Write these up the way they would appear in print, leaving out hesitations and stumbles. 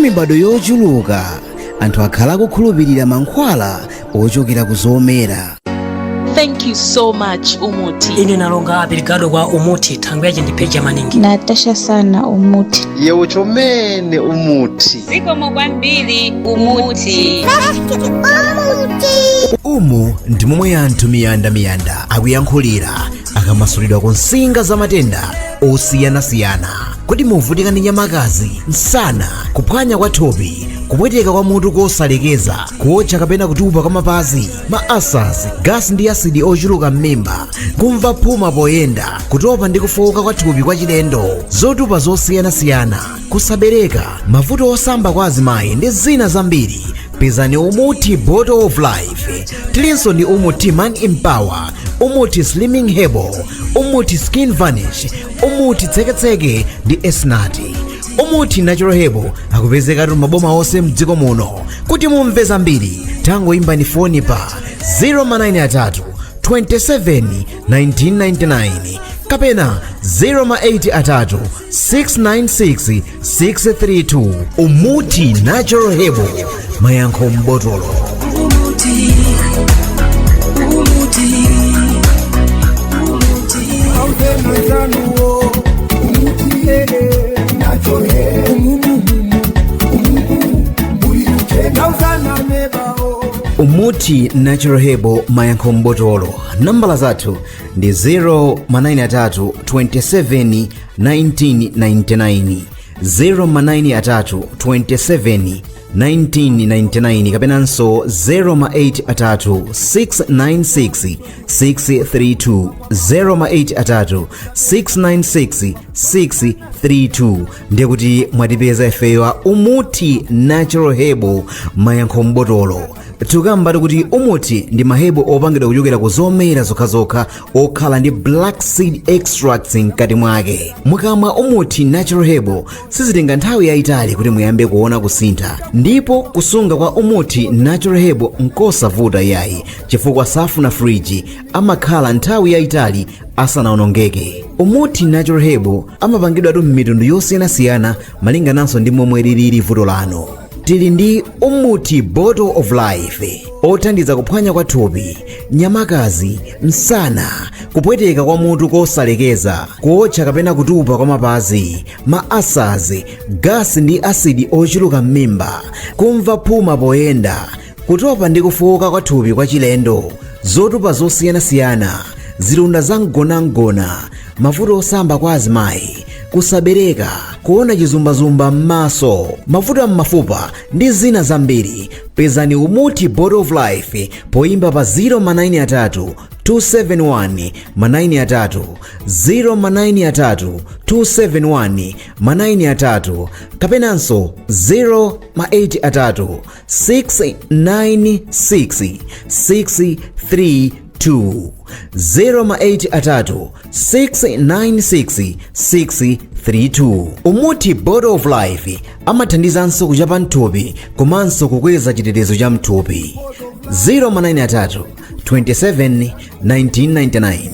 mibado yochuluka anthu akhala kukhulupirira mankhwala ochokera ku zomera. Thank you so much Umuti. Ine nalonga apirikado kwa Umuti thangwe yache ndipeja maningi. Natasha sana Umuti. Yewe chomene Umuti. Ziko mugwambiri Umuti. Umu ndi momwe anthu miyanda akuyankhulira akamasulidwa ku nsinga za matenda osiyanasiyana. Kuti muvutika ndi nyamakazi, msana, kuphwanya kwa thupi, kupweteka kwa mutu kosalekeza, kuotcha kapena kutupa kwa mapazi, ma-asas, gasi ndi asidi ochuluka m'mimba, kumva phuma poyenda, kutopa ndi kufowoka kwa thupi kwa chilendo, zotupa zosiyanasiyana, kusabereka, mavuto osamba kwa azimayi ndi zina zambiri. Pezani Umuti Bottle of Life. Tilinso ndi Umuti Man Empower, Umuti Slimming Herbal, Umuti Skin Vanish, Umuti Tseketseke ndi Esnati. Umuti Natural Herbal akupezeka maboma onse mdziko muno. Kuti mumve zambiri tangoimbani foni pa 093 27 1999 kapena 083 696 632. Umuti Natural Herbal, mayankho mbotolo. Umuti Natural Herbal, mayankho mbotolo. Nambala zathu ndi 093 27 1999 093 27 1999 kapenanso 083 696 632 083 696 632. ndiye kuti mwatipeza ifeyo Umuti Natural Herbal, mayankho mbotolo. Tukamba kuti Umuti ndi mahebo opangidwa kuchokera ku zomera zokhazokha okhala ndi black seed extracts mkati mwake. Mukamwa Umuti Natural Herbal sizitenga nthawi yayitali kuti muyambe kuona kusintha, ndipo kusunga kwa Umuti Natural Herbal nkosavuta yayi chifukwa safuna friji, amakhala nthawi yayitali asanaonongeke. Umuti Natural Herbal amapangidwa m'mitundu yosiyanasiyana malingananso ndi momwe lilili vuto lanu. Tili ndi Umuti Bottle of Life othandiza kuphwanya kwa thupi, nyamakazi, msana, kupweteka kwa mutu kosalekeza, kuotcha kapena kutupa kwa mapazi, ma-asas, gasi ndi asidi ochuluka m'mimba, kumva phuma poyenda, kutopa ndi kufowoka kwa thupi kwa chilendo, zotupa zosiyanasiyana, zilonda za mgonangona, mavuto osamba kwa azimayi, kusabereka, kuona chizumbazumba m'maso, mavuto m'mafupa ndi zina zambiri. Pezani Umuti Bottle of Life poimba pa 093 271 993 093 271 993 kapenanso 083 696 632 083 696 632. Umuti Bottle of Life amathandizanso kuchapa mthupi komanso kukweza chitetezo cha mthupi. 093 27 1999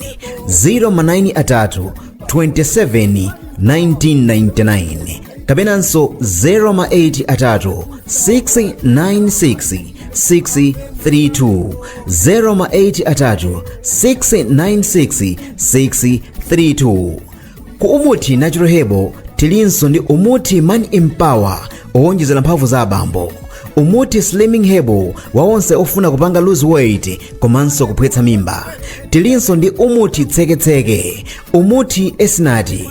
093 27 1999 kapenanso 083 696 632 083 696 632. Ku Umuti Natural Herbal tilinso ndi Umuti Man Empower owonjezera mphamvu za abambo, Umuti Slimming Herbal wa onse ofuna kupanga lose weight komanso kuphwetsa mimba. Tilinso ndi Umuti Tseketseke, Umuti Esnati,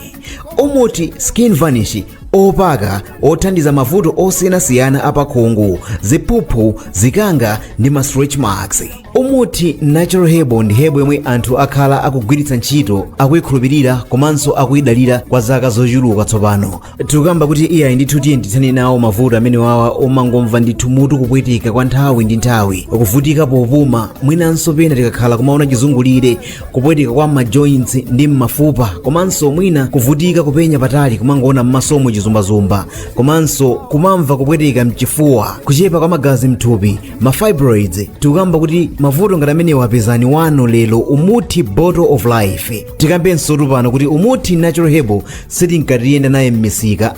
Umuti Skin Vanish opaka othandiza mavuto osiyanasiyana apakhungu, ziphuphu, zikanga ndi ma stretch marks. Umuti Natural Herbal ndi hebo yomwe anthu akhala akugwiritsa ntchito, akuyikhulupirira komanso akuyidalira kwa zaka zochuluka tsopano. Tikamba kuti iyayi ndithu tiyendetsani nawo mavuto amene wawa omangomva ndithu mutu kupwetika kwa nthawi ndi nthawi, kuvutika popuma, mwinanso pena tikakhala kumaona chizungulire, kupwetika kwa ma joints ndi mafupa, komanso mwina kuvutika kupenya patali kumangoona m'masomo chizumbazumba, komanso kumamva kupwetika mchifuwa, kuchepa kwa magazi mthupi, ma fibroids. Tikamba kuti mavuto ngati amene wapezani wano lero Umuti Bottle of Life. Tikambenso tupano kuti Umuti Natural Herbal sitinkatiyenda naye m'misika,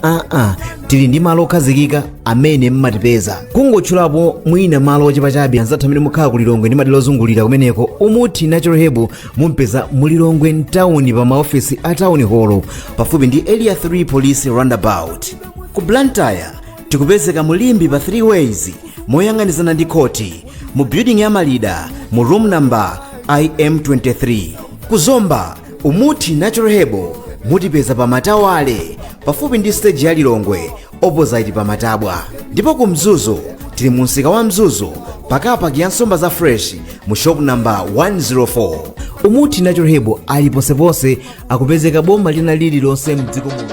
tili ndi malo okhazikika amene mmatipeza. Kungotchulapo mwina malo ochepa chabe anzathu amene mukhala kulilongwe ndi madera ozungulira kumeneko. Umuti Natural Herbal mumpeza mulilongwe mtawuni pa maofesi a Town Hall pafupi ndi Area 3 Police Roundabout. Ku Blantyre tikupezeka mulimbi pa 3 Ways moyang'anizana ndi khoti mu building ya Malida mu room number IM23. Ku Zomba Umuti Natural Herbal mutipeza pa Matawale pafupi ndi stage ya Lilongwe opposite pa Matabwa. Ndipo ku Mzuzu tili mu msika wa Mzuzu pakapa ya nsomba za fresh mu shop number 104. Umuti Natural Herbal ali posepose, akupezeka boma lina lililonse mdziko muno.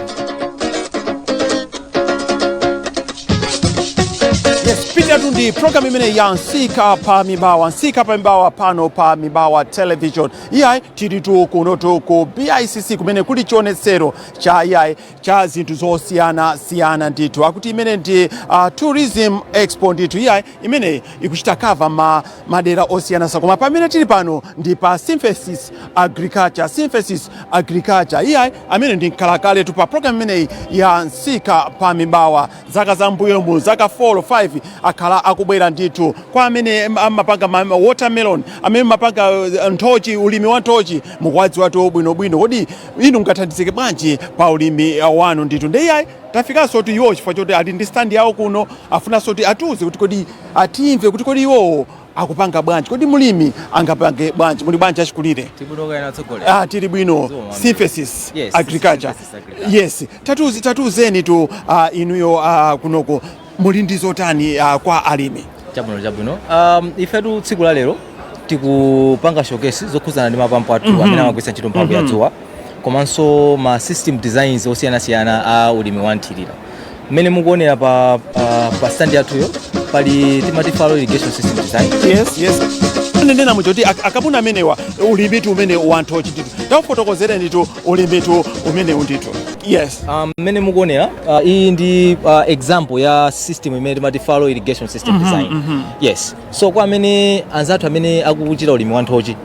Pita tundi program imene ya Msika Pa Malawi pano pa Mibawa television. Iyai tili kuno ku BICC kumene kuli chionetsero cha iyai cha zinthu zosiyana ndithu. Akuti imene ndi tourism expo ndithu. Iyai imene ikuchita cover madera osiyana koma pamene tili pano ndi pa Synthesis Agriculture. Iyai amene ndi nkalakale tu pa program imene ya Msika Pa Malawi zaka za mbuyo mu zaka 4 or 5 akhala akubwera ndithu kwa amene amapanga watermelon, amene mapanga nthochi, ulimi wa nthochi mukwadzi watu bwinobwino. Kodi inu mukathandizike bwanji pa ulimi wanu ndithu? Ndeyayi tafikanso kuti iwo chifukwa choti ali ndi stand yawo kuno afunanso kuti atiuze kuti kodi atimve kuti kodi iwo akupanga bwanji, kodi mulimi angapange bwanji, muli bwanji achikulire? Tili bwino. Synthesis Agriculture. Yes, tatuzeni tu inuyo kunoko muli ndi zotani kwa alimi? Chabwino. Ife tu tsiku la lero tikupanga showcase zokhuzana ndi mapampu athu amene amagwiritsa ntchito mphamvu ya dzuwa komanso ma system designs osiyanasiyana a ulimi wa nthirira. Mmene mukuonera pa stand yathuyo pali timati fallow irrigation system design. Yes. Ndena muchoti akapuna amenewa ulimitu umene wanthochi ndithu. Tafotokozera ndithu ulimitu umene undithu. Yes. Mmene mukuonera iyi ndi example ya system imene timati fallow irrigation system design. Yes. So kwa amene anzathu amene akuchita ulimi wa nthochi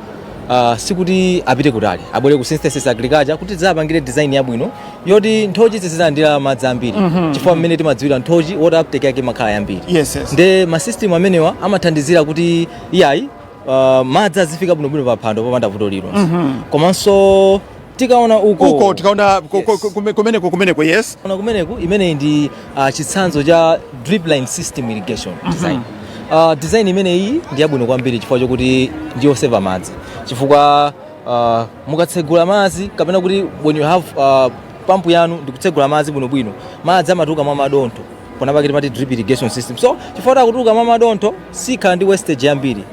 sikuti apite kutali, abwere ku Synthesis Agriculture kuti tidzapangire design yabwino yoti nthochi zizilandira madzi ambiri. Chifukwa mmene timadziwira nthochi water uptake yake makhala yambiri. Yes. Nde ma system amenewa amathandizira kuti iyayi madzi azifika bwinobwino pa phando popanda vuto lilonse. Komanso tikaona uko tikaona kumeneko. Yes. Kumeneko imene ndi chitsanzo cha drip line system irrigation design. Design imene iyi ndi yabwino kwambiri chifukwa chokuti ndiyo save madzi. Chifukwa mukatsegula madzi kapena kuti when you have pump yanu ndikutsegula madzi bwinobwino, madzi amatuka mwa madontho pona pakiti mati drip irrigation system. So chifukwa akutuka mwa madontho sikhala ndi wastage yambiri,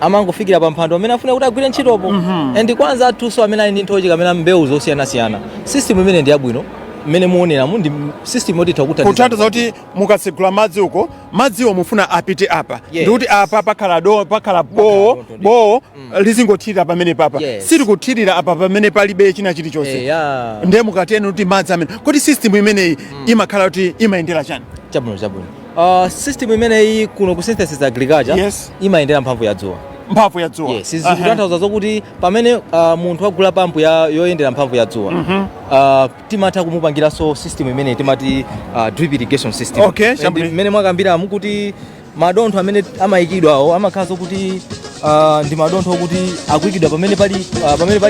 amangofikira pa mphando amene afuna kuti agwire ntchitopo. And kwanza atunso amene ali ndi nthochi kapena mbewu zosiyanasiyana, system imene ndi yabwino. Mmene muonera mu ndi system yoti kuthandiza kuti mukatsegula madzi uko, madziwo mufuna apite apa. Ndikuti apa pakhala bowo lizingothirira pamene papa. Siri kuthirira apa pamene palibe china chilichonse. Nde mukatena kuti madzi amene. Kodi system imeneyi imakhala kuti imayendera chani? Chabwino. System imeneyi kuno ku Synthesis Agriculture imayendera mphamvu ya dzuwa. Yes, kutanthauza zokuti pamene munthu agula pampu yoyendera mphamvu ya dzuwa timatha kumupangiranso system imene timati drip irrigation system. Mmene mwakambira mukuti madontho amene amayikidwawo amakhala zokuti ndi madontho okuti akuyikidwa pamene pali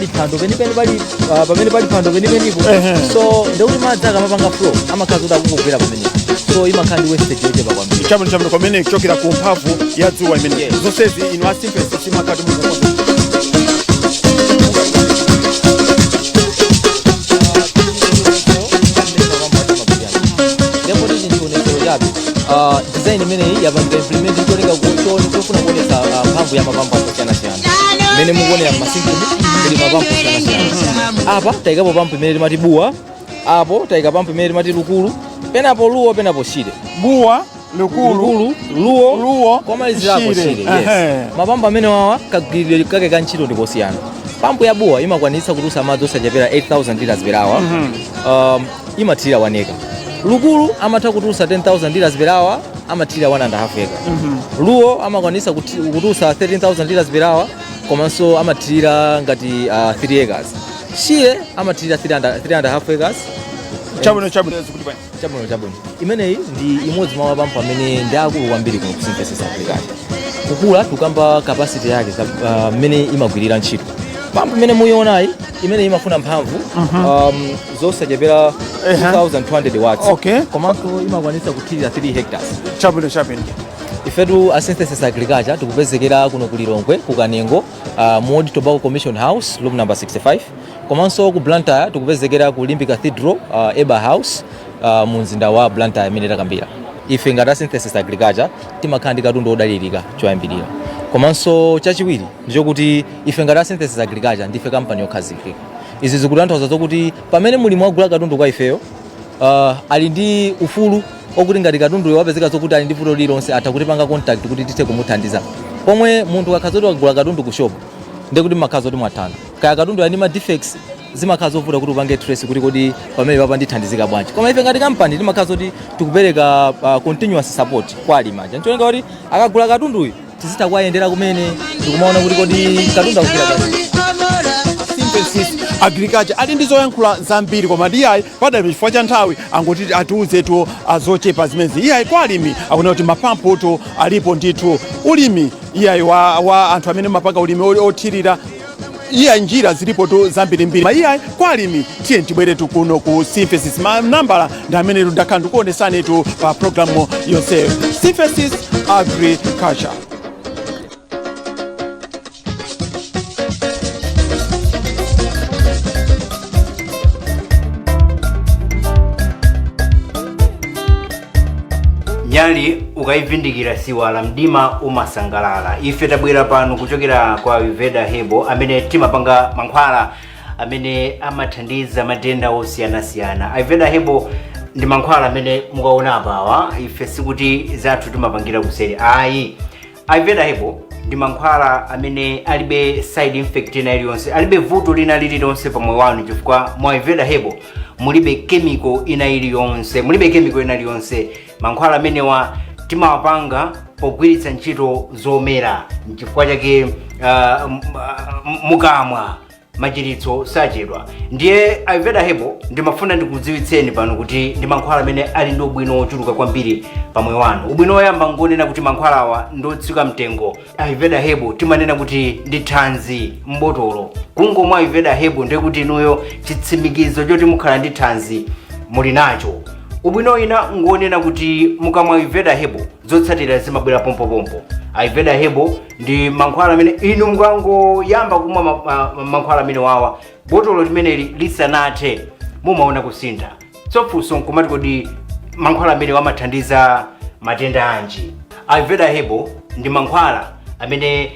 phando pamene pali phando penipenipo. So ndikuti madzi akamapanga flow amakhala zoti akungogwera pamenepo. So imakhala ndi wastage yochepa kwambiri. Chabwino kumene kuchokera ku mphamvu ya dzuwa imene. Zonsezi inu a Synthesis imakhala mukukonza. Design imene yapanga implement itolinga kufuna kuonesa mphamvu ya mapampu osiyana-siyana. Mmene mukuonera masinkhu ndi mapampu osiyana-siyana. Apa tayikapo pampu imene timati buwa, apo tayika pampu imene timati lukulu, penapo luwo, penapo shire. Buwa, lukulu, luwo, komalizirapo shire. Yes. Mapampu amene wawa kagwiridwe kake ka ntchito ndi kosiyana. Pampu ya buwa imakwanitsa kutulutsa madzi osachepera 8000 liters per hour. Imathirira 1 acre. Lukulu amatha kutulutsa 10,000 liters per hour, amathirira 1.5 acre. Luwo amakwanitsa kutulutsa 13,000 liters per hour, komanso amathirira ngati 3 acres. Shire amathirira 3.5 acres, Chabwino. Imeneyi ndi imodzi mwa mapampu amene ndi akulu kwambiri kuno ku synthesis agriculture. Kukula tukamba capacity yake mmene imagwirira ntchito. Pampu imene muyionayi imene imafuna mphamvu zosachepera 2200 watts. Okay. Komanso imakwanitsa kuthirira 3 hectares. Chabwino. Ifetu a synthesis agriculture tikupezekera kuno ku Lilongwe ku Kanengo Mod Tobacco Commission House room number 65. Komanso ku Blantyre tikupezekera ku Olympic Cathedral Eba House mu mzinda wa Blantyre imene takambira. Ife ngati synthesis agriculture timakhala ndi katundu odalirika choyambirira. Komanso chachiwiri ndichokuti ife ngati synthesis agriculture ndife kampani yokhazikika. Izi zikutanthauza zokuti pamene muli mwagula katundu kwa ifeyo ali ndi ufulu okuti ngati katundu wapezeka zokuti ali ndi vuto lilonse atakutipanga contact kuti tithe kumuthandiza. Pomwe munthu akhaza wagula katundu ku shop ndikuti makhaza kuti mwathana. Kaya katundu ali ndi ma defects zimakhaza zovuta kuti upange trace kuti kodi pamene papa ndithandizika bwanji. Koma ife ngati kampani timakhaza kuti tikupereka continuous support kwa alimaja. Nchoneka kuti akagula katundu uyu tizita kuyendera kumene ndikumaona kuti kodi katundu akugula bwanji. Agriculture ali ndi zoyankhula zambiri koma iyayi padali chifukwa cha nthawi angoti atiuzetu zochepa zimezi. Iyayi kwa alimi akuna kuti mapamputo alipo ndithu ulimi iyayi wa anthu amene mapanga ulimi othirira iya njira zilipo tu zambirimbiri. Iyayi kwa alimi tiye tibwere tu kuno ku synthesis nambala ndi amene ndakhala ndikuonesani tu pa programu yonseyo synthesis agriculture. Nyali ukaivindikira siwala mdima umasangalala. Ife tabwera pano kuchokera kwa Ayurveda Hebo amene timapanga mankhwala amene amathandiza matenda osiyanasiyana. Ayurveda Hebo ndi mankhwala amene mukaona apawa ife sikuti zathu timapangira kuseri ayi. Ayurveda Hebo ndi mankhwala amene alibe side effect ina iliyonse, alibe vuto lina lililonse pa moyo wanu chifukwa mwa Ayurveda Hebo mulibe chemical ina iliyonse. Mankhwala amenewa timawapanga pogwiritsa ntchito zomera chifukwa chake mukamwa machiritso sachedwa. Ndiye Ayurveda Hebo ndimafuna ndikudziwitseni pano kuti ndi mankhwala amene ali ndi ubwino ochuluka kwambiri pa moyo wanu. Ubwino woyamba ngonena kuti mankhwala awa ndotsika mtengo. Ayurveda Hebo timanena kuti ndi thanzi mbotolo. Kungomwa Ayurveda Hebo ndiye kuti inuyo chitsimikizo choti mukhala ndi thanzi muli nacho. Ubwino ina ngonena kuti mukamwa Ayurveda Hebo zotsatira zimabwera pompopompo. Ayurveda Hebo ndi mankhwala amene inu mukangoyamba kumwa mankhwala amene wawa botolo limeneli lisanathe mumaona kusintha. Tsofunso nkumati kodi mankhwala amene wamathandiza matenda anji. Ayurveda Hebo ndi mankhwala amene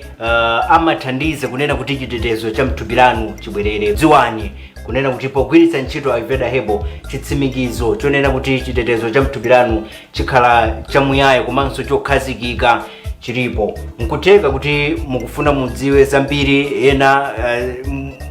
amathandiza kunena kuti chitetezo cha mthupi lanu chibwerere. Dziwani kunena kuti pogwiritsa ntchito Ayurveda Hebo chitsimikizo chonena kuti chitetezo cha mthupi lanu chikhala chamuyaya komanso chokhazikika chilipo. Nkutheka kuti mukufuna mudziwe zambiri ena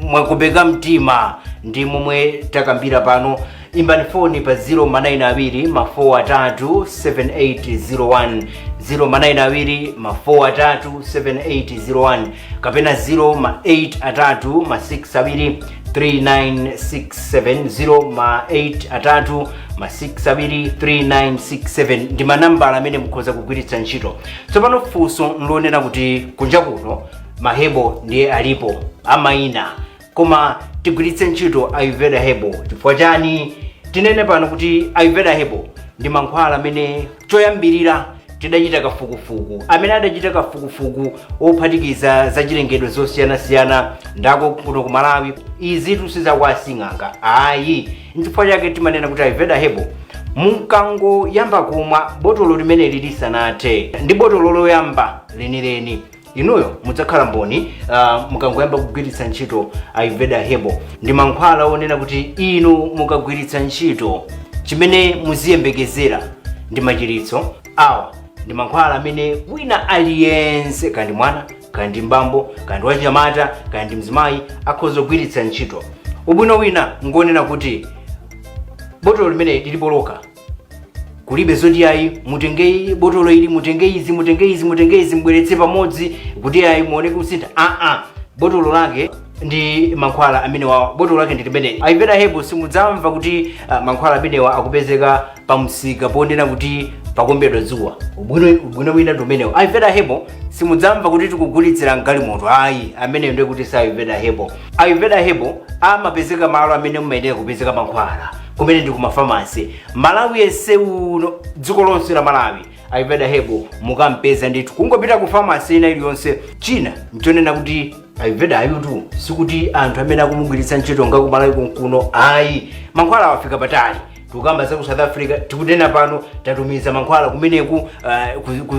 mwakubeka mtima ndi momwe takambira pano. Imbani phone pa 092 437 7801 092 437 7801 kapena 083 3967 083 ndi manambala amene mukhoza kugwiritsa ntchito. Tsopano funso ndilonena kuti kunja kuno mahebo ndiye alipo amayina koma tigwiritse ntchito Ayurveda Hebo chifukwa chani? Tinene pano kuti Ayurveda Hebo ndi mankhwala amene choyambirira tidachita kafukufuku amene adachita kafukufuku ophatikiza za chilengedwe zosiyanasiyana ndako kuno ku Malawi. Izi tusizakwasing'anga ayi. Nchifukwa chake timanena kuti Ayurveda Hebo mukangoyamba kumwa botolo limene lisanathe ndi botolo loyamba lenileni inuyo mudzakhala mboni mukangoyamba kugwiritsa ntchito Ayurveda Hebo. Ndi mankhwala onena kuti inu mukagwiritsa ntchito chimene muziyembekezera ndi machiritso awa. Ndi mankhwala amene wina aliyense kandi mwana kandi mbambo kandi wanyamata kandi mzimayi akhoza kugwiritsa ntchito. Ubwino wina ngonena kuti botolo limene lilipo loka kulibe zoti ayi mutengei botolo ili mutenge izi mbweretse pamodzi kuti ayi muone kusintha. Botolo lake ndi mankhwala amenewa botolo lake ndi limene ayimvera hebo simudzamva kuti mankhwala amenewa akupezeka pa msika ponena kuti pakombedwa dzuwa ubwino wina ndomenewo. Ayimvera hebo simudzamva kuti tikugulitsira mgalimoto ayi ameneyo ndiye kuti sayimvera hebo. Ayimvera hebo amapezeka malo amene mumayenera kupezeka mankhwala kumene ndi kumafamasi Malawi yense uno dziko lonse la Malawi. Ayimvera hebo mukampeza ndithu kungopita ku famasi ina iliyonse. China nchonena kuti ayimvera ayutu sikuti anthu amene akumugwiritsa ntchito ngaku Malawi kuno ayi mankhwala awafika patali. Tukamba za ku South Africa tikudena pano tatumiza mankhwala kumeneku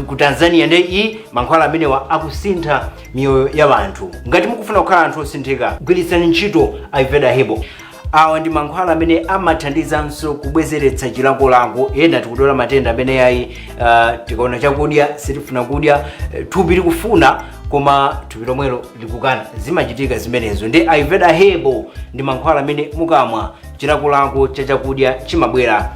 ku Tanzania ndi mankhwala amenewa akusintha miyoyo ya anthu. Ngati mukufuna kukhala anthu osinthika gwiritsani ntchito ayimvera hebo. Awa ndi mankhwala amene amathandizanso kubwezeretsa chilangolango ena tikudola matenda amene yayi tikaona chakudya sitifuna kudya thupi likufuna koma thupi lomwelo likukana zimachitika zimenezo. Ndi ayimvera hebo ndi mankhwala amene mukamwa chilangolango cha chakudya chimabwera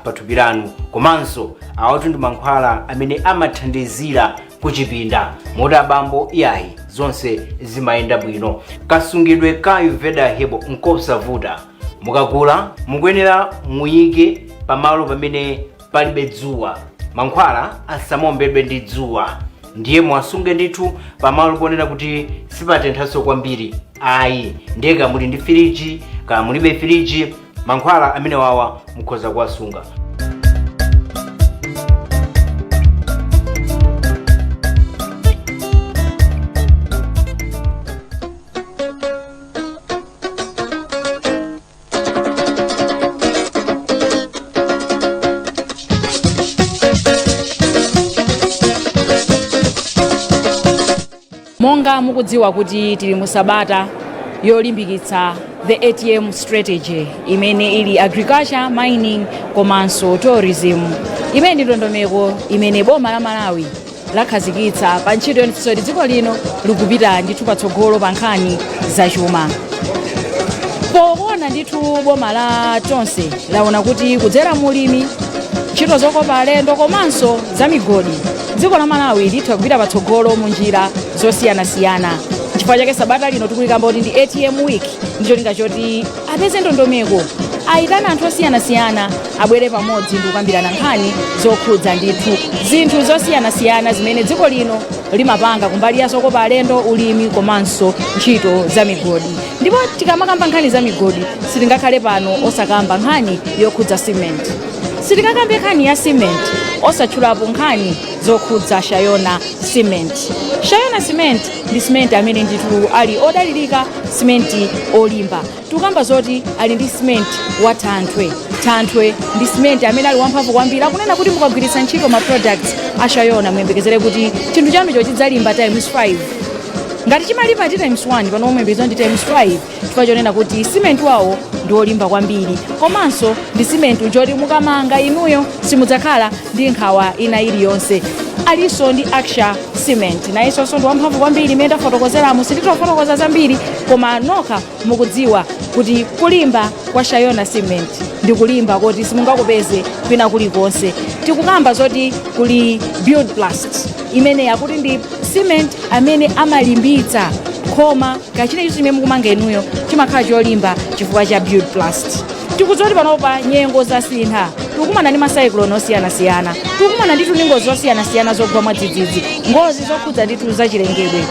pa thupi lanu. Komanso awatu ndi mankhwala amene amathandizira kuchipinda moti abambo yayi zonse zimayenda bwino. Kasungidwe ka ayimvera hebo nkosavuta. Mukagula mukuyenera muyike pamalo pamene palibe dzuwa. Mankhwala asamombedwe ndi dzuwa. Ndiye mwasunge ndithu pamalo ponena kuti sipatenthanso kwambiri ayi. Ndiye kaya muli ndi firiji kaya mulibe firiji mankhwala amene wawa mukhoza kuwasunga. Monga mukudziwa kuti tili mu sabata yolimbikitsa the ATM strategy imene ili agriculture, mining komanso tourism. Imene ndi ndondomeko imene boma la Malawi lakhazikitsa pa ntchito yonetsetsa kuti dziko lino likupita ndithu patsogolo pa nkhani zachuma. Poona ndithu boma la tonse laona kuti kudzera mulimi ntchito zokopa alendo komanso za migodi dziko la Malawi litha kupita patsogolo mu njira zosiyanasiyana. Chifukwa chake sabata lino tikulikamba kuti ndi ATM week ndicho linga choti apeze ndondomeko ayitana anthu osiyanasiyana abwere pamodzi ndi kukambirana nkhani zokhudza ndithu zinthu zosiyanasiyana zimene dziko lino limapanga kumbali ya zokopa alendo, ulimi komanso ntchito za migodi. Ndipo tikamakamba nkhani za migodi sitingakhale pano osakamba nkhani yokhudza cement. Sitingakambe nkhani ya cement osatchulapo nkhani zokhudza Shayona cement. Shayona cement ndi cement amene ndithu ali odalirika, cement olimba. Tukamba zoti ali ndi cement wa Thanthwe. Thanthwe ndi cement amene ali wamphamvu kwambiri akunena kuti mukagwiritsa ntchito ma products a Shayona muyembekezere kuti chinthu chanucho chidzalimba ×5. Ngati chimalimba ndi ×1 pano muyembekezere ndi ×5 chifukwa chonena kuti cement wawo ndi olimba kwambiri. Komanso ndi cement choti mukamanga inuyo simudzakhala ndi nkhawa ina iliyonse. Aliso ndi Aksha cement nayenso ndi wamphamvu kwambiri imene tafotokozeramu sititofotokoza zambiri koma nokha mukudziwa kuti kulimba kwa Shayona cement ndi kulimba kuti simungakupeze kwina kulikonse. Tikukamba zoti kuli Build Plus imene yakuti ndi cement amene amalimbitsa khoma kachine ichi chimene mukumanga inuyo chimakhala cholimba chifukwa cha Build Plus. Tikuzoti panopa nyengo zasintha tikumana ndi masayikuloni osiyanasiyana, tikumana ndi tuningo zosiyanasiyana zogwa mwadzidzidzi, ngozi zokhudza ndithu zachilengedwe.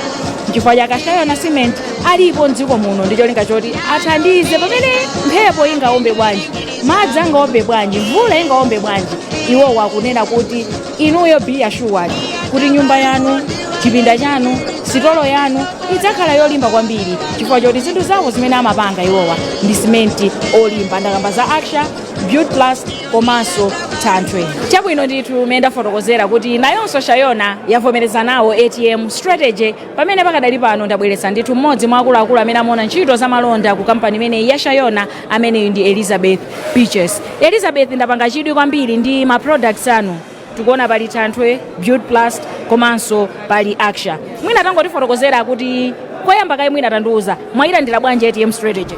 Chifukwa chake Shayona cement alipo mdziko muno ndicho linga choti athandize pamene mphepo ingaombe bwanji, madzi angaombe bwanji, mvula ingaombe bwanji, iwo wakunena kuti inuyo be assured kuti nyumba yanu, chipinda chanu, sitolo yanu idzakhala yolimba kwambiri chifukwa choti zinthu zawo zimene amapanga iwowa ndi cement olimba. Ndakamba za Aksha, Build Plus komanso Thanthwe. Chabwino ndithu menda fotokozera kuti nayonso Shayona yavomereza nawo ATM strategy pamene pakadali pano ndabweretsa ndithu mmodzi mwa akuluakulu amene amona ntchito za malonda ku kampani imene ya Shayona amene ndi Elizabeth Peaches. Elizabeth ndapanga chidwi kwambiri ndi ma products anu. Tikuona pali Thanthwe, Build Plus komanso pali Aksha. Mwina tango tifotokozera kuti koyamba kai mwina tanduza mwayilandira bwanji ATM strategy.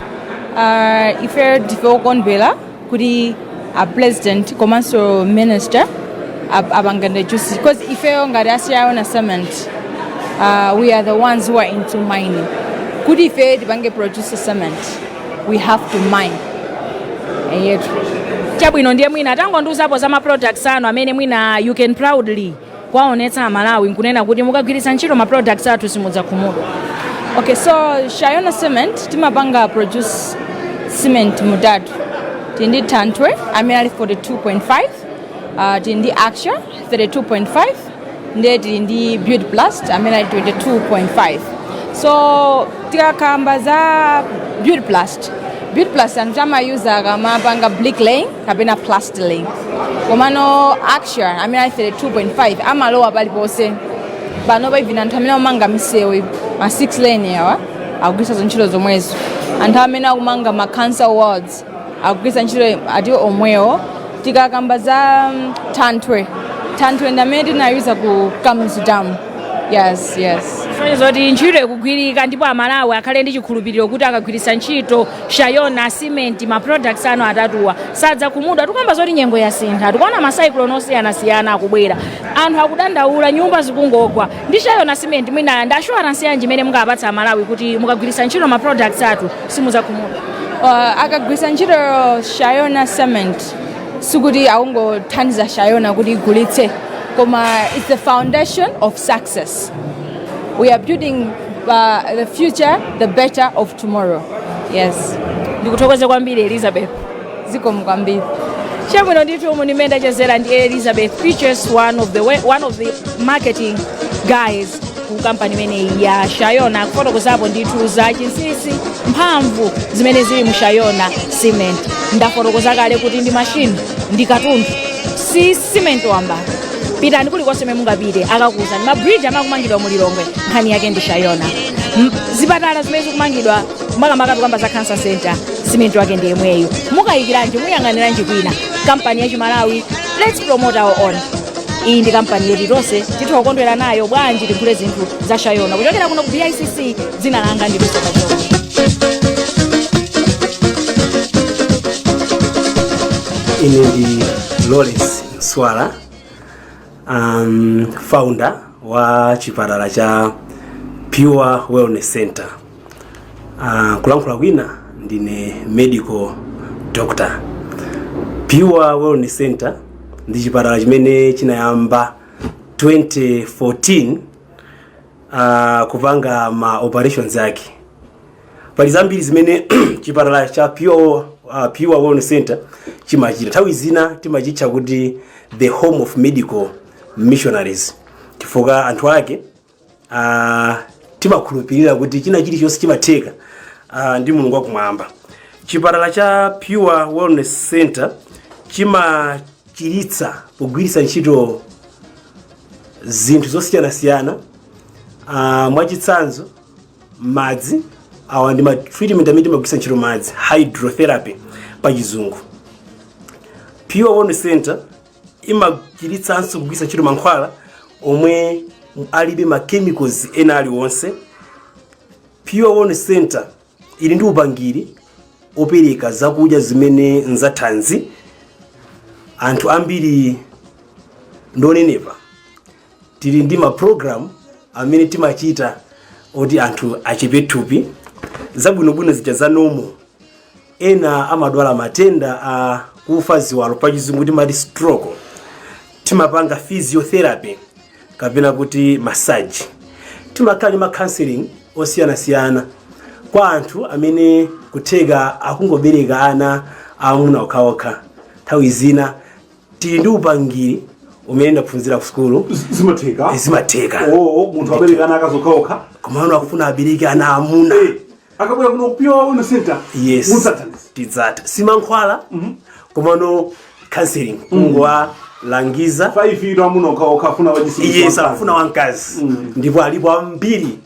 Ife ndifokondwera kuti a president komanso minister abangande juice because ife ngati Shayona cement we are the ones who are into mining kuti ife tipange produce cement we have to mine yetu chabwino ndiye mwina tangondiuzapo za ma products anu amene mwina you can proudly kwaonetsa Malawi nkunena kuti mukagwiritsa ntchito ma products athu simudzakhumudwa. Okay, so Shayona cement timapanga produce cement mutatu. Tindi Tantwe amene ali 42.5, tindi Aksha 32.5, ndiye tindi Build Blast amene ali 22.5. So tikakamba za Build Blast anthu amayuza kamapanga bricklaying kapena plastering. Komano Aksha amene ali 32.5 amalowa paliponse. Pano pa even anthu amene amanga misewu ma 6 lane yawa akugwiritsa ntchito zomwezo. Anthu amene akumanga ma cancer wards akugwiritsa ntchito ati omwewo. Tikakamba za Tantwe ndamene tinayuza ku Kamuzu Dam. Yes. Fanya zoti ntchito ikugwirika ndipo Amalawi akhale ndi chikhulupiriro kuti akagwiritsa ntchito Shayona cement ma products anu atatuwa sadzakhumudwa. Tikamba zoti nyengo yasintha, tikuona macyclone osiyanasiyana akubwera, anthu akudandaula, nyumba zikungogwa. Ndi Shayona cement mwina ndi assurance yanji imene mungapatsa Amalawi kuti mukagwiritsa ntchito ma products athu simudzakhumudwa? Akagwiritsa ntchito Shayona cement sikuti akungothandiza Shayona kuti igulitse, koma it's the foundation of success. We are building the future, the better of tomorrow. Yes. Ndikuthokoze kwambiri Elizabeth. Zikomo kwambiri. Chabwino ndithu munimenda chezera ndi Elizabeth Features, one of the marketing guys ku company imene ya Shayona, kufotokozapo ndithu za chinsinsi mphamvu zimene zili mu Shayona cement. Ndafotokoza kale kuti ndi machine, ndi katundu, si cement wamba. Pitani kulikonse mmene mungapite akakuza ndi mabridge amakumangidwa mu Lilongwe, nkhani yake ndi Shayona. Zipatala zimene zikumangidwa makamaka tukamba za cancer center, cement wake ndi yemweyo. Mukayikiranji muyang'aniranji kwina kampani ya Malawi, let's promote our own. Iyi ndi kampani yoti tonse titokondwera nayo, bwanji tikhule zinthu za Shayona. Kuchokera kuno ku BICC, dzina langa ndi Msika Pa Malawi. Ine ndi Lawrence Swala, founder wa chipatala cha Pure Wellness Center. Kulankhula kwina ndine medical doctor. Pure Wellness Center ndi chipatala chimene chinayamba 2014 kupanga ma operations yake. Pali zambiri zimene chipatala cha Pure Wellness Center chimachita. Nthawi zina timachitcha kuti the home of medical missionaries, chifukwa anthu ake timakhulupirira kuti china chilichonse chimatheka ndi Mulungu wakumwamba. Chipatala cha Pure Wellness Center chimachiritsa kugwiritsa ntchito zinthu zosiyanasiyana, mwachitsanzo madzi. Awa ndi ma treatment amene timagwiritsa ntchito madzi, hydrotherapy pa chizungu. Pure Wellness Center imachiritsanso kugwiritsa ntchito mankhwala omwe alibe ma chemicals ena aliwonse. Pure Wellness Center ili ndi upangiri opereka zakudya zimene nzathanzi. Anthu ambiri ndonenepa tili ndi ma program amene timachita oti anthu achepe thupi, zabwinobwino zija za nomo. Ena amadwala matenda a kufa ziwalo pa chizungu timati stroke, timapanga physiotherapy kapena kuti massage. Timakhala ma counseling osiyanasiyana kwa anthu amene kutheka akungobereka ana amuna okhaokha. Nthawi zina tili ndi upangiri umene ndaphunzira ku skulu zimatheka. Munthu abereka ana akazokhaokha, koma akufuna abereke ana amuna. Akabwera kuno Pure Wellness Center. Yes. Tidzata simankhwala koma counseling kungwa langiza 5 ito amuna okhaokha wajisi. Yes, afuna wankazi. Ndipo alipo ambiri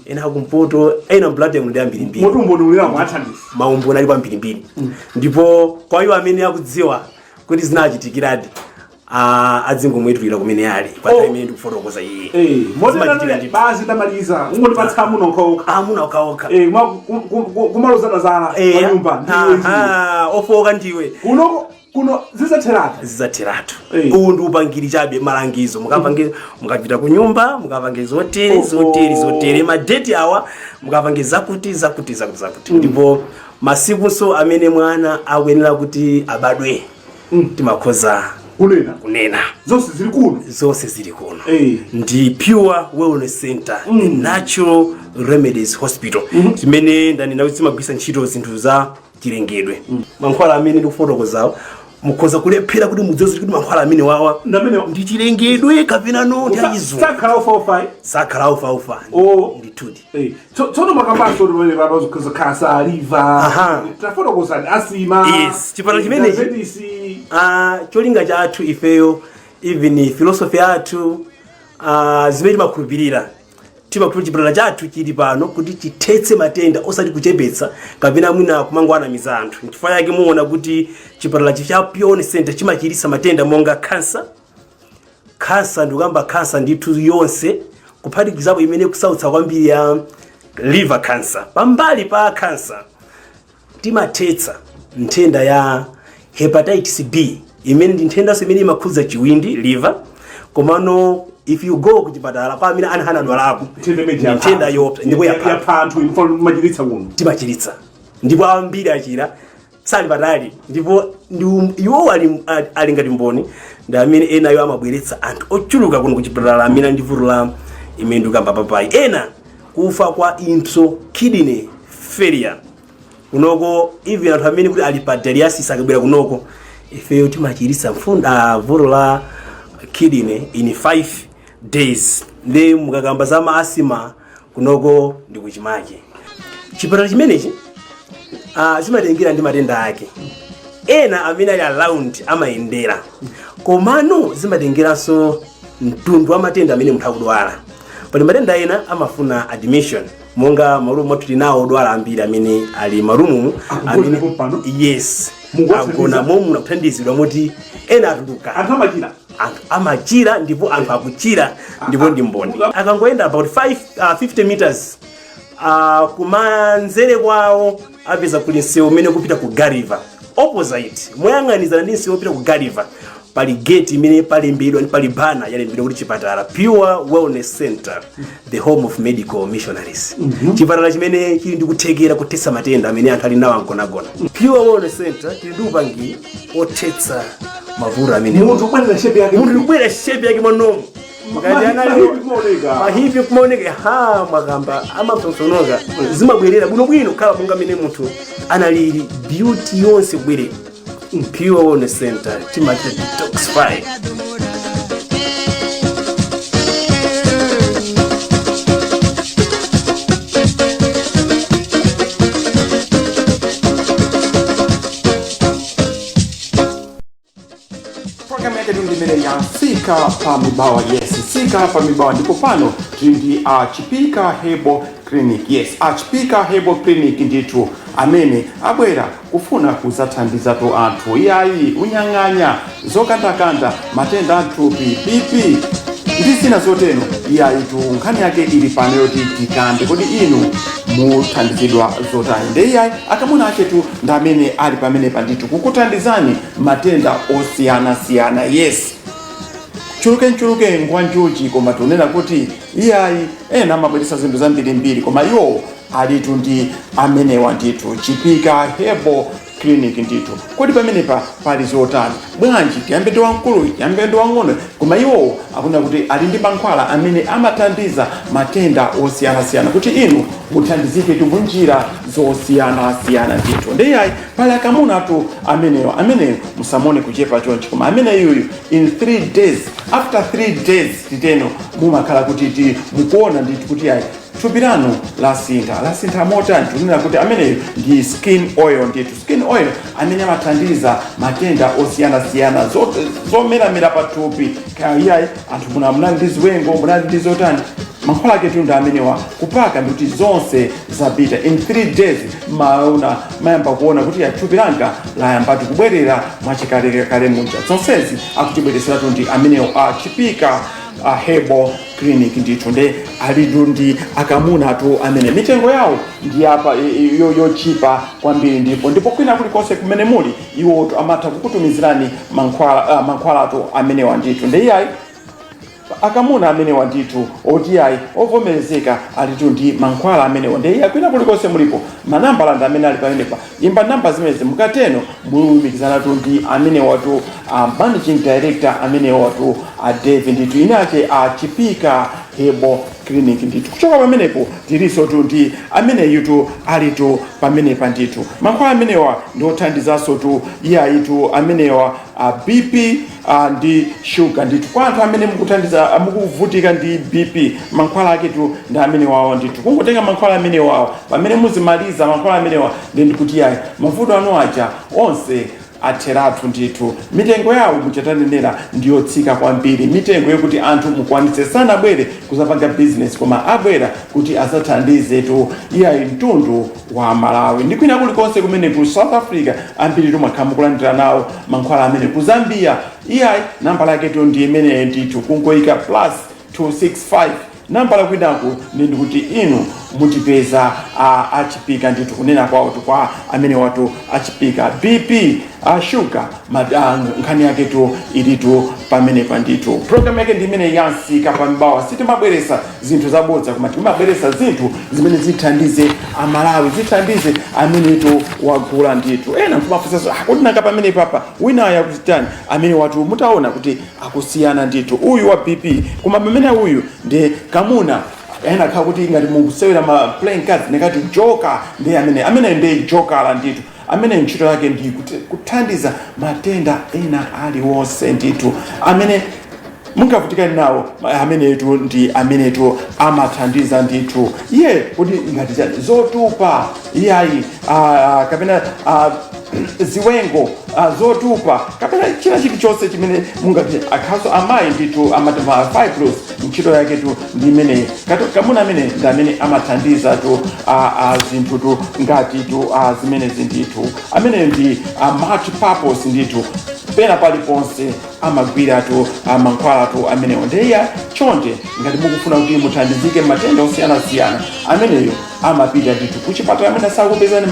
ena kumpoto ena blood yangu ndi ambiri. Mutumbo ndulira mwathandisa. Maumbo nalipo ambiri. Ndipo kwa hiyo amene akudziwa kuti zinachitikiradi adzingomwetulira kumene ali pa time ndi kufotokoza iye. Modena ndi bazi tamaliza. Ungondipatsa amuna okhaokha. Amuna okhaokha. Kumaloza zala kwa nyumba. Ofoka ndiwe. Unoko kuno zizatheratu uwu ndi upangiri chabe malangizo mukapita ku nyumba mukapange zotere madeti awa mukapange zakuti ndipo masikunso amene mwana akuyenera kuti abadwe timakhoza kunena zonse zili kuno ndi Pure Wellness Center, Natural Remedies Hospital chimene ndanena kuti timagwisa ntchito zinthu za chilengedwe. Mankhwala amene ndikufotokozawo mukhoza kulephera kuti mudziwe kuti mankhwala amene wawa ndi chilengedwe kapena ndi achizungu. Sakhala ufa ndithudi. Tsono makambaso ndi vano zikhoza liver tafotokozani asima. Yes, chipatala chimenechi cholinga chathu ifeyo even philosophy yathu zimene timakhulupirira chipatala chathu chili pano kuti chithetse matenda osati kuchepetsa kapena mwina kumangwana mizanthu. Chifukwa yake muona kuti chipatala cha Pure Wellness Center chimachirisa matenda monga cancer ndikamba cancer ndithu yonse kuphatikizapo imene kusautsa kwambiri ya liver cancer. Pambali pa cancer timathetsa nthenda ya hepatitis B imene ndi nthendanso imene imakhudza chiwindi liver. Komano if you go kuchipatala kwa amene ana dwalapo nthenda yopsa ndipo yapanthu machiritsa kuno timachiritsa ndipo ambiri achira sali patali ndipo iwo ali ngati mboni ndi amene ena yo amabweretsa anthu ochuluka kuno kuchipatala amene ndi vuto la imene ndikamba papai ena kufa kwa impso kidney failure kunoko even anthu amene kuti ali pa dialysis akabwera kunoko ifeyo timachiritsa vuto la kidney in 5 days. Ndi mukakamba za asima kunoko ndi kuchimache. Chipatala chimenechi zimatengera ndi matenda ake. Ena amene ali around amayendera. Komano zimatengeranso mtundu wa matenda amene munthu akudwala. Pali matenda ena amafuna admission. Monga marumu athu tinawo odwala ambiri amene ali marumu amene yes akona momwe kuthandizidwa moti ena atuluka anthu amachira ndipo anthu akuchira ndipo ndi mboni. Akangoenda about 50 meters kumanzere kwawo apeza kuli msewu umene kupita ku Gariva opposite moyang'anizana ndi msewu upita ku Gariva pali gate imene palembedwa ndi pali bana yalembedwa kuti chipatala Pure Wellness Center, the home of medical missionaries. Chipatala chimene chili ndi kuthekera kuthetsa matenda amene anthu ali nawo angonagona. Pure Wellness Center tili ndi upangi othetsa mavuto amene munthu kubwera shepe yake manomo ngati anali mahivi kumaoneka mwakamba amapsompsonoka zimabwerera bwinobwino khala monga amene munthu analili beauty yonse kubwerera. Pure Wellness Center timati detoxify. Program yake ndimene ya Msika Pa Malawi. Yes, Msika Pa Malawi ndipo pano tindi Chipika Herbal Clinic. Yes, Chipika Herbal Clinic ndithu amene abwera kufuna kuzathandiza to anthu iyayi unyang'anya zokandakanda matenda athupi BP ndi zina zotero iyayi tu nkhani yake ili pano yoti tikande kodi inu muthandizidwa zotani. Ndi iyayi akamuna achetu ndi amene ali pamene pandithu kukuthandizani matenda osiyana. Yes, chuluke ngwanjuji koma tunena kuti iyayi ena amabweresa zinthu zambirimbiri koma iwo alitu ndi amenewa ndithu Chipika Herbal Clinic ndithu. Kodi pamenepa pali zotani bwanji tiyambe ndi wamkulu tiyambe ndi wang'ono koma iwo akuna kuti ali ndi mankhwala amene amathandiza matenda osiyana kuti inu muthandizike munjira zosiyana ndithu. Ndi iyayi pali akamuna tu amene musamone kuchepa chonchi koma amene yuyu in 3 days after 3 days titeno mumakhala kuti mukuona ndithu kuti yayi thupi lanu lasintha motani. Tunena kuti amene ndi skin oil ndithu. Skin oil amene amathandiza matenda osiyana zomeramera pa thupi iyayi anthu munali ndi ziwengo munali ndi zotani mankhwala ake ndi amenewa kupaka kuti zonse zapita in 3 days mayamba kuona kuti thupi langa layamba kubwerera mwachikalekale muja. Zonsezi akutibweresera ndi amenewa Chipika Herbal clinic ndithu nde alitu ndi akamuna atu amene mitengo yawo ndi apa yochipa kwambiri ndipo kwina kulikonse kumene muli iwo amatha kukutumizirani mankhwala atu amenewa ndithu nde iyayi akamuna amenewa ndithu oti ayi ovomerezeka alitu ndi mankhwala amenewa nde iyayi kwina kulikonse mulipo manambala ndi amene ali pamenepa imba namba zimenezi mukateno mulumikizanatu ndi amenewatu managing director amenewatu Dave ndithu inache Chipika Hebo Clinic ndithu kuchoka pamenepo tiliso tu ndi ameneyu alitu pamenepa ndithu mankhwala amenewa ndi othandizanso tu iyayitu amenewa BP ndi sugar ndithu kwa anthu amene mukuthandiza mukuvutika ndi BP mankhwala ake tu ndi amenewawo ndithu kungotenga mankhwala amenewawo pamene muzimaliza mankhwala amenewa ndikuti yayi mavuto anu aja onse atheratu ndithu mitengo yawo muchatanenera ndiyotsika kwambiri mitengo yokuti anthu mukwanitse sanabwere kuzapanga business koma abwera kuti azathandize tu iyayi mtundu wa Malawi ndi kwina kulikonse kumene ku South Africa ambiri tumakhala mukulandira nawo mankhwala amene ku Zambia iyayi namba lake tu ndi imene ndithu kungoyika +265 namba lakwinaku ndikuti inu mutipeza Chipika ndithu kunena kwawo kwa amene watu Chipika BP sugar nkhani yake tu ilitu pamenepa ndithu program yake ndi imene ya Msika Pa Malawi sitimabweresa zinthu zabodza koma timabweresa zinthu zimene zithandize Amalawi zithandize amene tu wagula ndithu ena mfumafusa kuti nanga pamene papa wina yakutani amene watu mutaona kuti akusiyana ndithu uyu wa BP koma pamene uyu ndi kamuna ena kha kuti ngati mukusewera ma playing cards nekati joker ndi amene ndi joker ndithu amene ntchito yake ndi kuthandiza matenda ena aliwonse ndithu amene mungavutikani nawo amenetu ndi amenetu amathandiza ndithu iye kuti ngati zotupa iyayi kapena ziwengo zotupa kapena china chilichonse chimene mungati akhaso amayi ndithu amatama fibros ntchito yake tu ndi imene kamuna amene ndi amene amathandiza tu zinthu tu ngati tu zimenezi ndithu amene ndi multi purpose ndithu pena paliponse amagwira tu mankhwala tu amenewo ndeya chonde ngati mukufuna kuti muthandizike matenda osiyanasiyana ameneyo amapita ndithu kuchipatala amene sakupezani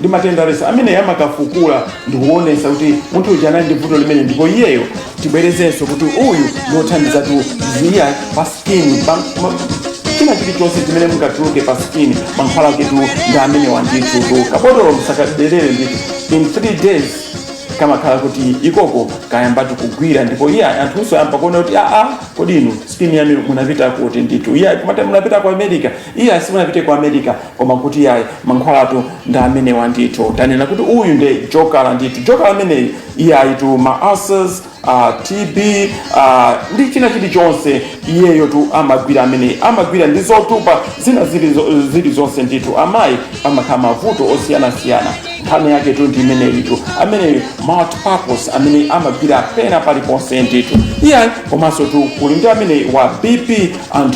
ndi matenda resa amene amakafukula ndikuonesa kuti munthu uja anali ndi vuto limene ndipo iyeyo tibwerezenso kuti uyu ndiothandiza tu ziya pa skin china chilichonse chimene mungatuluke pa skin mankhwala ake tu ndi amenewa ndithu tu kabotolo msakaderere ndithu in 3 days kama khala kuti ikoko kayambatu kugwira ndipo anthuso yamba kuona kuti kodi inu skin yanu munapita kuti ndithu kumata munapita ku America simunapite ku America koma kuti mankhwalatu ndi amenewa ndithu tanena kuti uyu ndi joker ndithu joker amene tu ma ulcers TB ndi china chilichonse iyeyo tu amagwira amene amagwira ndi zotupa zina zili zonse ndithu amayi amakhala mavuto osiyanasiyana nkhani yake tu ndi imeneyi tu amene multi purpose amene amagwira pena paliponse ndithu komanso tu kuli ndi amene wa BP and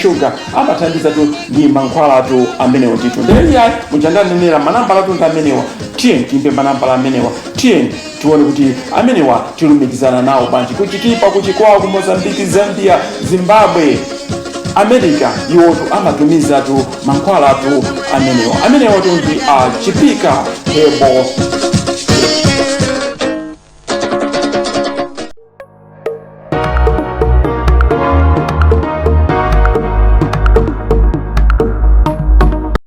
sugar amathandiza tu ndi mankhwala tu amenewo ndithu ndee muchandanenera manambala tu ndi amenewa tiyeni timbe manambala amenewa tiyeni tione kuti amenewa tilumikizana nawo banji kuchitipa kuchikwawa ku Mozambique Zambia Zimbabwe America iwotu amatumiza tu mankhwala tu amenewa tu ndi Chipika Hebo